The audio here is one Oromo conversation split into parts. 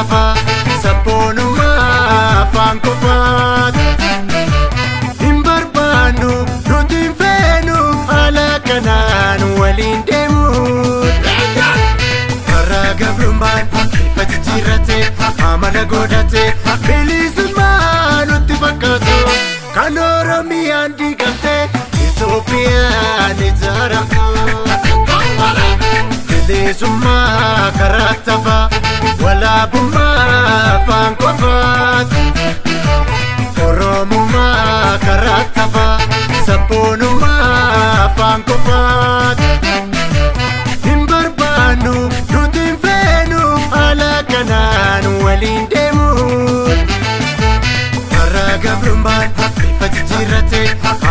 tafa sabboonuma afaan qofaat hin barbaannu nuti hin feenu haala kanaan waliin deemuun karaa gabrummaan ifa jijjiirrate amala godhate bilisummaa nutti fakkaatu kan Oromiyaan diigamte Itoophiyaan ijaaramtu bilisummaa karaa tafa walaabummaa afaan qofaat Oromummaa karaa tafa sabboonummaa afaan qofaat hin barbaannu nuti hin feenu haala kanaan waliin deemuun karaa gabrummaan ifa jijjiirrate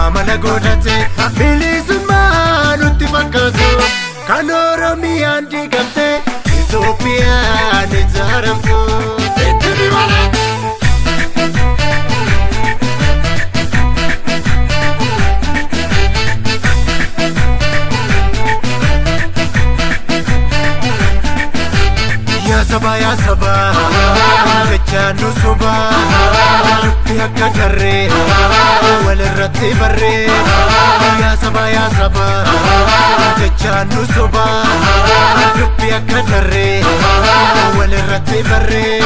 amala godhate bilisummaa nutti fakkaatu kan Oromiyaan diigamte Itoophiyaan ijaaramtu. Yaa sabaa jechaan nu sobaa dubbii akka garree walirratti barree yaa sabaa jechaan nu sobaa dubbii akka garree walirratti barree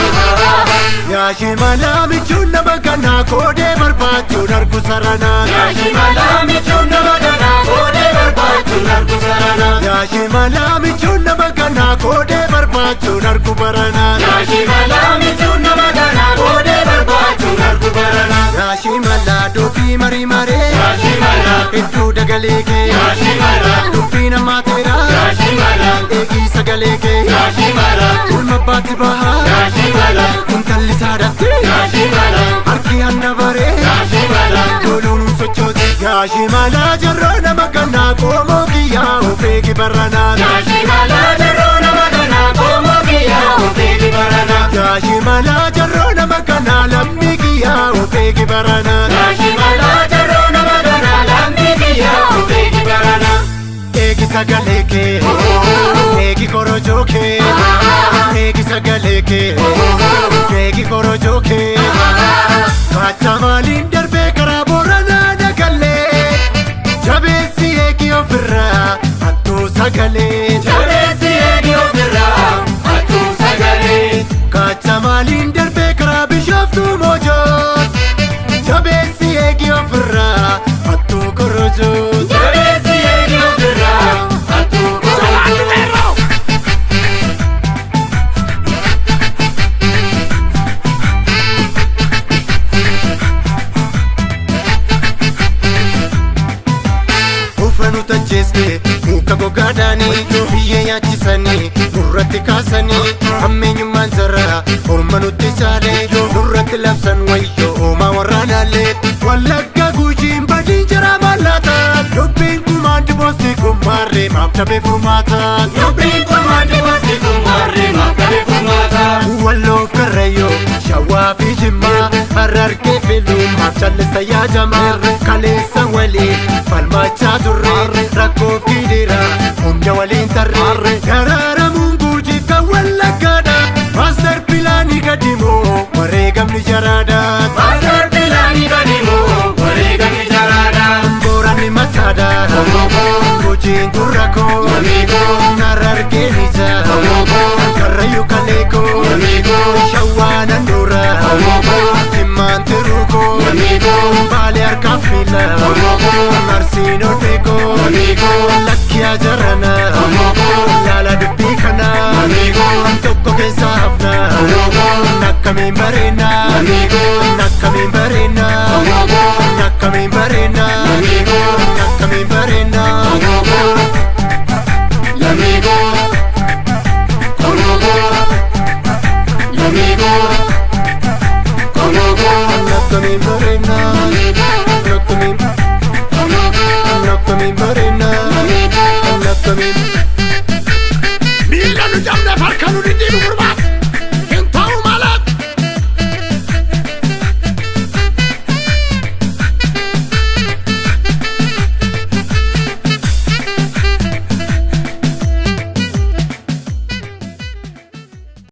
yaa shimala michuun nama ganaa koodee barbaachuun argu saranaa yaa shimala michuun nama ganaa koodee barbaachuun argu saranaa yaa shimala michuun nama ganaa koodee barbaachuun argu baranaa yaa shimala michuun nama ganaa koodee barbaachuun argu baranaa yaa shimala dubbii marii maree yaa shimala hedduu dagalee kee yaa shimala dubbii namaa teeraa yaa shimala eegii sagalee kee yaa shimala ulma baatti bahaa yaa shimala intalli saadatti yaa shimala harki hanna baree yaa shimala loluun sochooti yaa shimala jarroo nama ganaa qoomoo kiyyaa ofeegi baranaa yaa shimala jarroo nama ganaa qoomoo kiyyaa ofeegi baranaa yaa shimala jarroo nama ganaa lammii kiyyaa ofeegi baranaa yaa shimala jarroo nama ganaa lammii kiyyaa ofeegi baranaa eegi sagalee kee eegi korojoo kee eegi sagalee kee eegi korojoo kee kacha maaliin darbee karaa Booranaa nagallee jabeessi eegi ofirraa hattuu sagalee jabeessi eegi ofirraa hattuu sagalee kacha maaliin darbee karaa Bishooftuu Moojoo jabeessi eegi ofirraa hattuu korojoo jabeessi eegi ofirraa hattuu korojoo. Ufanu tajjeeste muka gogaadhaanii biyyee nyaachisanii nurratti kaasanii hammeenyummaan sarara orma nutti caalee nurratti labsan wayyoo oomaa waraanaalee Wallagga Gujiin badiin jaraa maallaataa dubbiin kumaan diboosti kummaarree maaf dhabee furmaataa dubbiin kumaan diboosti kummaarree maaf dhabee furmaataa Walloof Karrayyoo Shawaa fi Jimmaa Harargee fi Lumaaf Callisa yaajamaa kaleessa waliin falmachaa turre rakkoof gidiraa humna waliin tarree